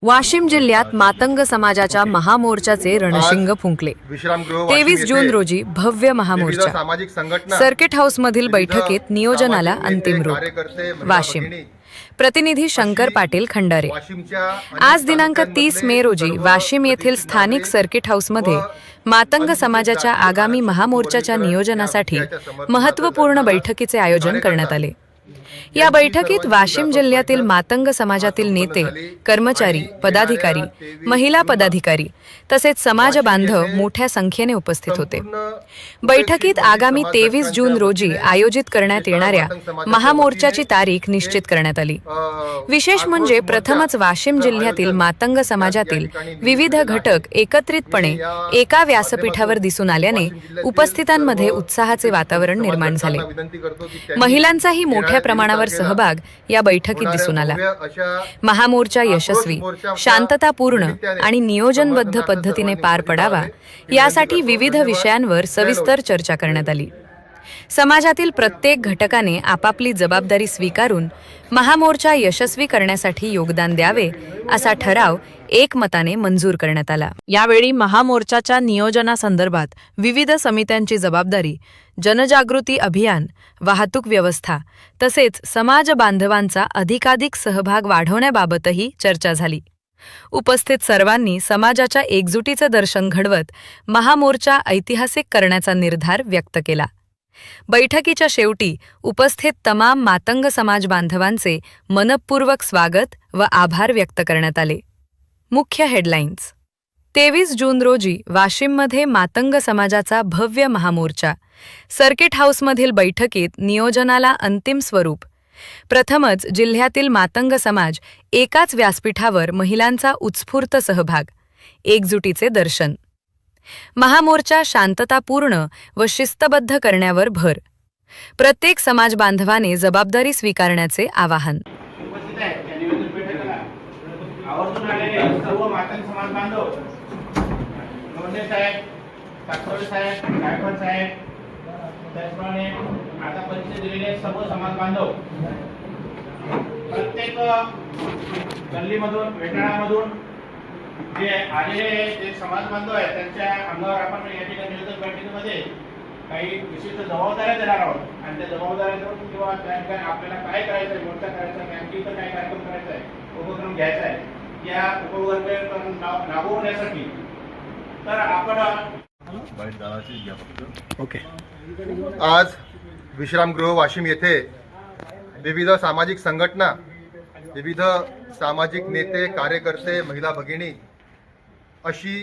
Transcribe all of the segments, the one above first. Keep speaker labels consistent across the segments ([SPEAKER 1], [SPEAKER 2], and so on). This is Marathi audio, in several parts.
[SPEAKER 1] वाशिम जिल्ह्यात मातंग समाजाच्या महामोर्चाचे रणशिंग फुंकले। 23 जून रोजी भव्य महामोर्चा सर्किट हाऊस मधील बैठकीत नियोजनाला अंतिम रूप। वाशिम प्रतिनिधी शंकर पाटील खंडारे। आज दिनांक 30 मे रोजी वाशिम येथील स्थानिक सर्किट हाऊसमध्ये मातंग समाजाच्या आगामी महामोर्चाच्या नियोजनासाठी महत्त्वपूर्ण बैठकीचे आयोजन करण्यात आले। या बैठकीत वाशिम जिल्ह्यातील मातंग समाजातील नेते, कर्मचारी, पदाधिकारी, महिला पदाधिकारी तसेच समाज बांधव मोठ्या संख्येने उपस्थित होते। बैठकीत आगामी 23 जून रोजी आयोजित करण्यात येणाऱ्या महामोर्चाची तारीख निश्चित करण्यात आली। विशेष म्हणजे प्रथमच वाशिम जिल्ह्यातील मातंग समाजातील विविध घटक एकत्रितपणे एका व्यासपीठावर दिसून आल्याने उपस्थितांमध्ये उत्साहाचे वातावरण निर्माण झाले। महिलांचाही मोठ्या प्रमाणावर सहभाग या बैठकीत दिसून आला। महामोर्चा यशस्वी, शांततापूर्ण आणि नियोजनबद्ध पद्धतीने पार पडावा यासाठी विविध विषयांवर सविस्तर चर्चा करण्यात आली। समाजातील प्रत्येक घटकाने आपापली जबाबदारी स्वीकारून महामोर्चा यशस्वी करण्यासाठी योगदान द्यावे असा ठराव एकमताने मंजूर करण्यात आला। यावेळी महामोर्चाच्या नियोजनासंदर्भात विविध समित्यांची जबाबदारी, जनजागृती अभियान, वाहतूक व्यवस्था तसेच समाज बांधवांचा अधिकाधिक सहभाग वाढवण्याबाबतही चर्चा झाली। उपस्थित सर्वांनी समाजाच्या एकजुटीचे दर्शन घडवत महामोर्चा ऐतिहासिक करण्याचा निर्धार व्यक्त केला। बैठकीच्या शेवटी उपस्थित तमाम मातंग समाज बांधवांचे मनपूर्वक स्वागत व आभार व्यक्त करण्यात आले। मुख्य हेडलाईन्स। 23 जून रोजी वाशिममध्ये मातंग समाजाचा भव्य महामोर्चा सर्किट हाऊसमधील बैठकीत नियोजनाला अंतिम स्वरूप। प्रथमच जिल्ह्यातील मातंग समाज एकाच व्यासपीठावर महिलांचा उत्स्फूर्त सहभाग, एकजुटीचे दर्शन। महामोर्चा शांततापूर्ण व शिस्तबद्ध करण्यावर भर। प्रत्येक समाज बांधवाने जबाबदारी स्वीकारण्याचे आवाहन।
[SPEAKER 2] त्याचप्रमाणे आता परिचय दिलेले सर्व समाज बांधव प्रत्येक गल्लीमधून, वेटाळामधून जे आलेले जे समाज बांधव आहेत त्यांच्या अंगावर आपण या ठिकाणी नियोजन बैठकीमध्ये काही विशिष्ट जबाबदाऱ्या देणार आहोत आणि त्या जबाबदाऱ्या किंवा त्या ठिकाणी आपल्याला काय करायचं आहे, मोर्चा करायचा आहे, आणखी इतर काय कार्यक्रम करायचा आहे, उपक्रम घ्यायचा आहे या उपक्रम राबवण्यासाठी तर आपण
[SPEAKER 3] आज विश्रामगृह वाशिम येथे विविध सामाजिक संघटना, विविध सामाजिक नेते, कार्यकर्ते, महिला भगिनी अशी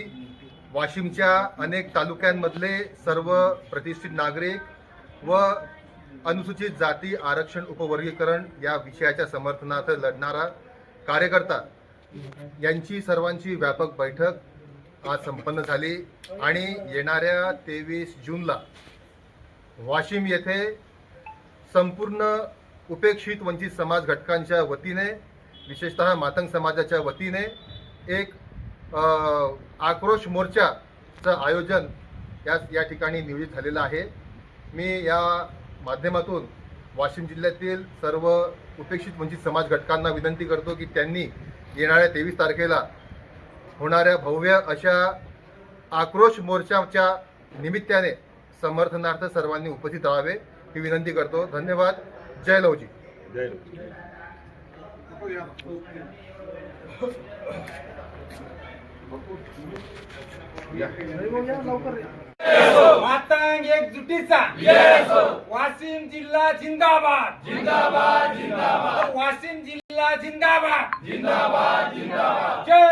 [SPEAKER 3] वाशिमच्या अनेक तालुक्यांमधले सर्व प्रतिष्ठित नागरिक व अनुसूचित जाती आरक्षण उपवर्गीकरण या विषयाच्या समर्थनार्थ लढणारा कार्यकर्ता यांची सर्वांची व्यापक बैठक आज संपन्न झाली आणि येणाऱ्या 23 जूनला वाशिम येथे संपूर्ण उपेक्षित वंचित समाज घटकांच्या वतीने, विशेषतः मातंग समाजाच्या वतीने एक आक्रोश मोर्चाचं आयोजन या ठिकाणी नियोजित झालेलं आहे। मी या माध्यमातून वाशिम जिल्ह्यातील सर्व उपेक्षित वंचित समाज घटकांना विनंती करतो की त्यांनी येणाऱ्या 23 तारखेला होणाऱ्या भव्य अशा आक्रोश मोर्चाच्या निमित्ताने समर्थनार्थ सर्वांनी उपस्थित राहावे ही विनंती करतो। धन्यवाद। जय लवजी। जय
[SPEAKER 4] मातंग एकजुटीचा वाशिम जिल्हा जिंदाबाद, जिंदाबाद, जिंदाबाद। वाशिम जिल्हा जिंदाबाद, जिंदाबाद, जिंदाबाद। जय